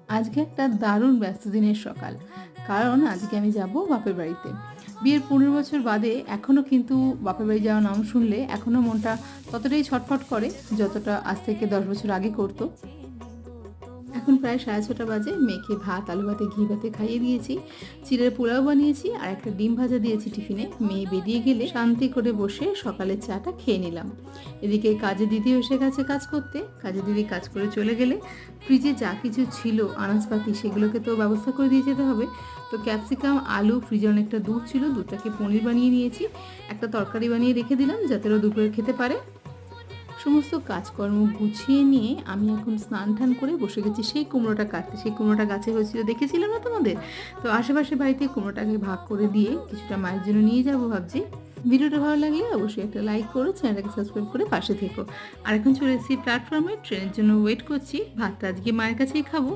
আজকে একটা দারুণ ব্যস্ত দিনের সকাল। কারণ আজকে আমি যাব বাপের বাড়িতে। বিয়ের ১৫ বছর বাদে এখনও কিন্তু বাপের বাড়ি যাওয়ার নাম শুনলে এখনও মনটা ততটাই ছটফট করে যতটা আজ থেকে ১০ বছর আগে করত। এখন প্রায় ৬:৩০ বাজে। মেয়েকে ভাত, আলু ভাতে, ঘি ভাতে খাইয়ে দিয়েছি। চিড়ের পোলাও বানিয়েছি আর একটা ডিম ভাজা দিয়েছি টিফিনে। মেয়ে বেরিয়ে গেলে শান্তি করে বসে সকালের চাটা খেয়ে নিলাম। এদিকে কাজে দিদিও এসে গেছে কাজ করতে। কাজে দিদি কাজ করে চলে গেলে ফ্রিজে যা কিছু ছিল আনাজপাতি সেগুলোকে তো ব্যবস্থা করে দিয়ে যেতে হবে। তো ক্যাপসিকাম, আলু, ফ্রিজে অনেকটা দুধ ছিল, দুধটাকে পনির বানিয়ে নিয়েছি। একটা তরকারি বানিয়ে রেখে দিলাম যাতে ওরা দুপুরে খেতে পারে। সমস্ত কাজকর্ম গুছিয়ে নিয়ে আমি এখন স্নান টান করে বসে গেছি সেই কুমড়োটা কাটতে। সেই কুমড়োটা গাছে হয়েছিল, দেখেছিলাম না তোমাদের? তো আশেপাশে বাড়িতে কুমড়োটাকে ভাগ করে দিয়ে কিছুটা মায়ের জন্য নিয়ে যাব ভাবছি। ভিডিওটা ভালো লাগলে অবশ্যই একটা লাইক করো, চ্যানেলটাকে সাবস্ক্রাইব করে পাশে থেকো। আর এখন চলে এসেছি প্ল্যাটফর্মে, ট্রেনের জন্য ওয়েট করছি। ভাতটা আজকে মায়ের কাছেই খাবো।